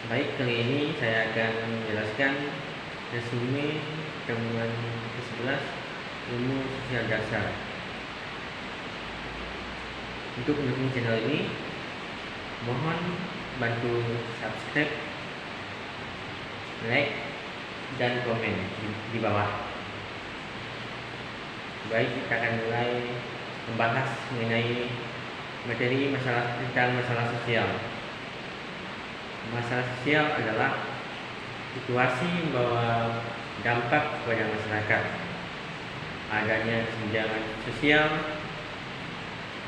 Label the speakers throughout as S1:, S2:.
S1: Baik, kali ini saya akan menjelaskan resume pertemuan ke-11 ilmu sosial dasar. Untuk mendukung channel ini, mohon bantu subscribe, like, dan komen di bawah. Baik, kita akan mulai membahas mengenai materi tentang masalah sosial. Masalah sosial adalah situasi membawa dampak kepada masyarakat, adanya kesenjangan sosial,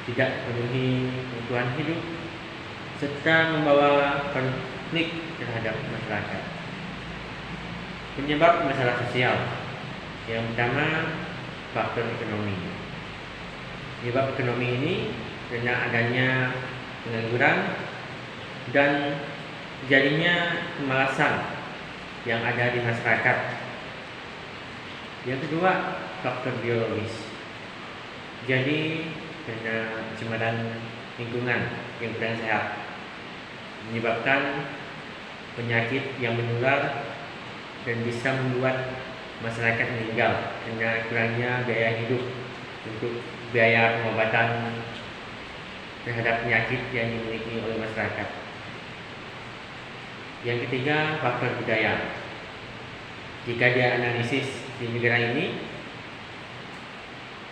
S1: tidak penuhi kebutuhan hidup, serta membawa konflik terhadap masyarakat. Penyebab masalah sosial yang pertama, faktor ekonomi. Penyebab ekonomi ini karena adanya pengangguran dan jadinya kemalasan yang ada di masyarakat. Yang kedua, faktor biologis. Jadi karena pencemaran lingkungan yang kurang sehat menyebabkan penyakit yang menular dan bisa membuat masyarakat meninggal karena kurangnya biaya hidup untuk biaya pengobatan terhadap penyakit yang dimiliki oleh masyarakat. Yang ketiga, faktor budaya. Jika dia analisis di negara ini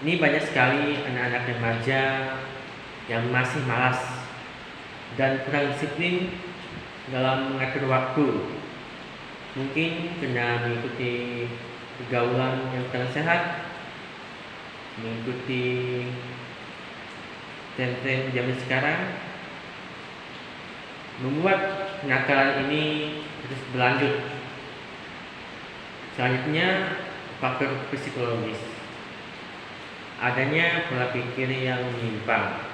S1: banyak sekali anak-anak remaja yang masih malas dan kurang disiplin dalam mengatur waktu. Mungkin kena mengikuti pergaulan yang kurang sehat, mengikuti tren-tren zaman sekarang, membuat kenakalan ini terus berlanjut. Selanjutnya, faktor psikologis. Adanya pola pikir yang menyimpang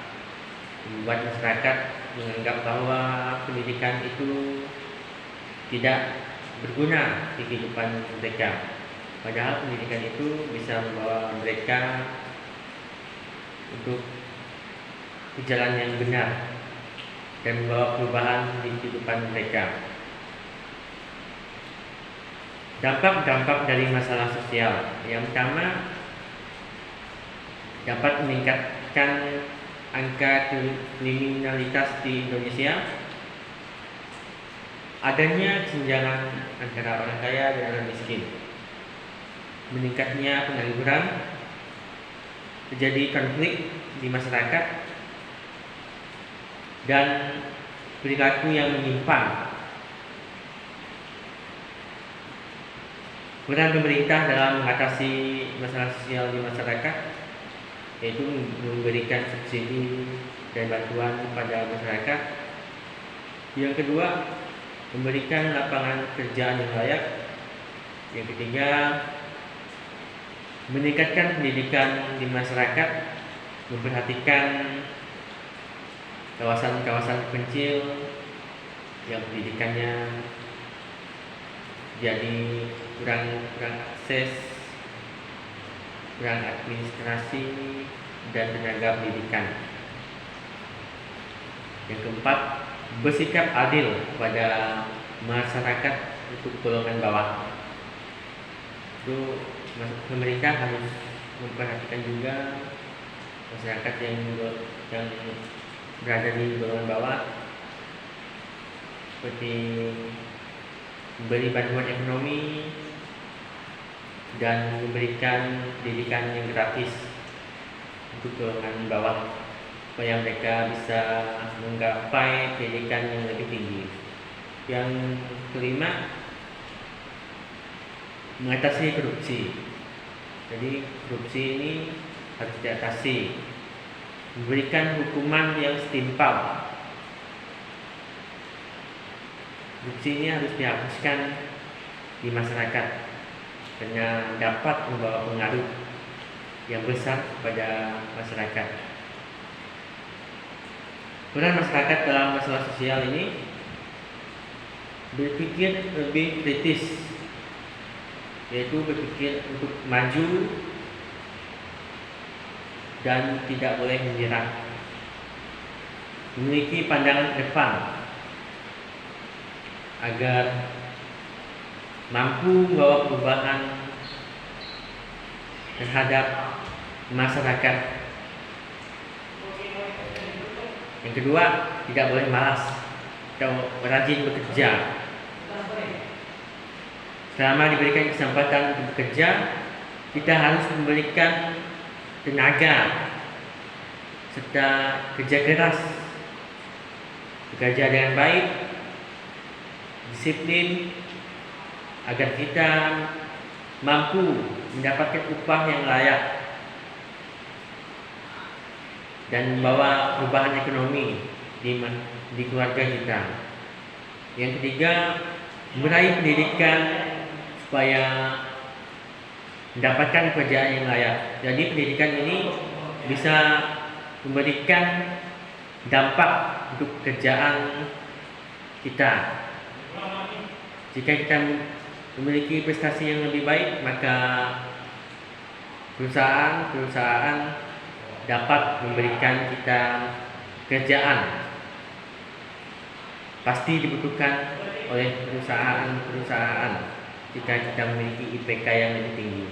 S1: membuat masyarakat menganggap bahwa pendidikan itu tidak berguna di kehidupan mereka. Padahal pendidikan itu bisa membawa mereka untuk ke jalan yang benar dan membawa perubahan di kehidupan mereka. Dampak-dampak dari masalah sosial. Yang pertama, dapat meningkatkan angka kriminalitas di Indonesia. Adanya kesenjangan antara orang kaya dan orang miskin. Meningkatnya pengangguran, terjadi konflik di masyarakat, dan perilaku yang menyimpang. Peran pemerintah dalam mengatasi masalah sosial di masyarakat yaitu memberikan subsidi dan bantuan kepada masyarakat. Yang kedua, memberikan lapangan pekerjaan yang layak. Yang ketiga, meningkatkan pendidikan di masyarakat, memperhatikan kawasan-kawasan kecil yang pendidikannya jadi kurang akses, kurang administrasi dan tenaga pendidikan. Yang keempat, bersikap adil pada masyarakat untuk golongan bawah. Itu pemerintah harus memperhatikan juga masyarakat yang berada di golongan bawah, seperti memberi bantuan ekonomi dan memberikan pendidikan yang gratis untuk golongan bawah supaya mereka bisa menggapai pendidikan yang lebih tinggi. Yang kelima, mengatasi korupsi. Jadi korupsi ini harus diatasi, memberikan hukuman yang setimpal. Korupsi ini harus dihapuskan di masyarakat karena dapat membawa pengaruh yang besar kepada masyarakat. Peran masyarakat dalam masalah sosial ini berpikir lebih kritis, yaitu berpikir untuk maju dan tidak boleh menyerah. Memiliki pandangan ke depan, agar mampu membawa perubahan terhadap masyarakat. Yang kedua, tidak boleh malas atau rajin bekerja. Selama diberikan kesempatan untuk bekerja, kita harus memberikan tenaga serta kerja keras, bekerja dengan baik, disiplin, agar kita mampu mendapatkan upah yang layak dan membawa perubahan ekonomi di keluarga kita. Yang ketiga, meraih pendidikan supaya mendapatkan pekerjaan yang layak. Jadi pendidikan ini bisa memberikan dampak untuk pekerjaan kita. Jika kita memiliki prestasi yang lebih baik, maka perusahaan dapat memberikan kita pekerjaan. Pasti dibutuhkan oleh perusahaan jika kita memiliki IPK yang lebih tinggi.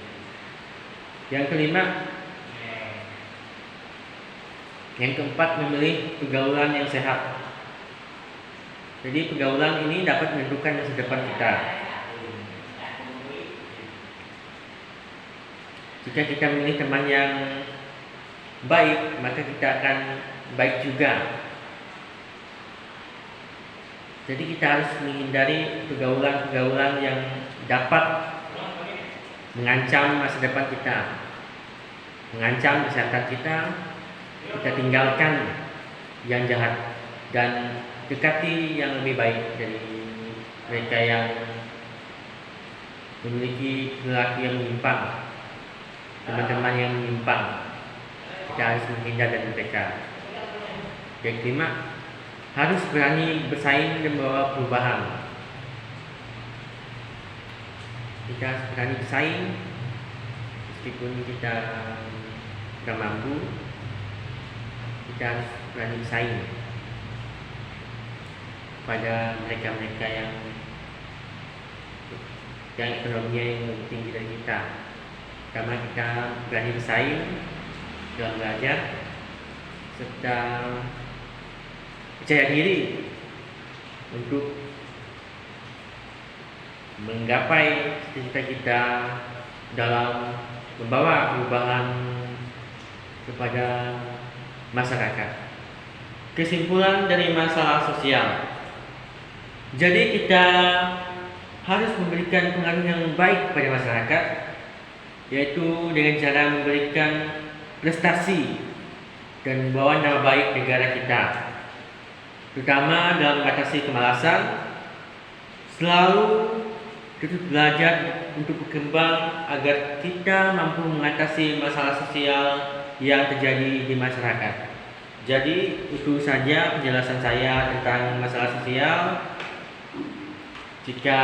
S1: Yang kelima, yang keempat, memilih pergaulan yang sehat. Jadi pergaulan ini dapat menentukan masa depan kita. Jika kita memilih teman yang baik, maka kita akan baik juga. Jadi kita harus menghindari pergaulan-pergaulan yang dapat mengancam masa depan kita, mengancam kesehatan kita. Kita tinggalkan yang jahat dan dekati yang lebih baik dari mereka yang memiliki perilaku yang menyimpang, teman-teman yang menyimpang. Kita harus menghindar dari mereka. Yang kelima, harus berani bersaing dan membawa perubahan. Kita harus berani bersaing meskipun kita tidak mampu. Kita harus berani bersaing pada mereka-mereka yang ekonominya yang lebih tinggi dari kita. Karena kita berani bersaing dalam belajar serta percaya diri untuk menggapai cita-cita kita dalam membawa perubahan kepada masyarakat. Kesimpulan dari masalah sosial. Jadi kita harus memberikan pengaruh yang baik pada masyarakat, yaitu dengan cara memberikan prestasi dan membawa nama baik negara kita, terutama dalam mengatasi kemalasan. Selalu terus belajar untuk berkembang agar kita mampu mengatasi masalah sosial yang terjadi di masyarakat. Jadi itu saja penjelasan saya tentang masalah sosial. Jika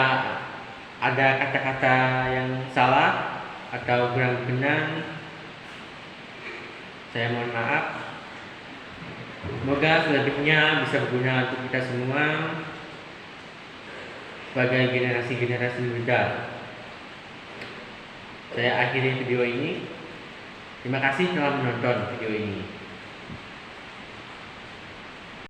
S1: ada kata-kata yang salah atau kurang berkenan, saya mohon maaf. Semoga selebihnya bisa berguna untuk kita semua sebagai generasi-generasi muda. Saya akhiri video ini. Terima kasih telah menonton video ini.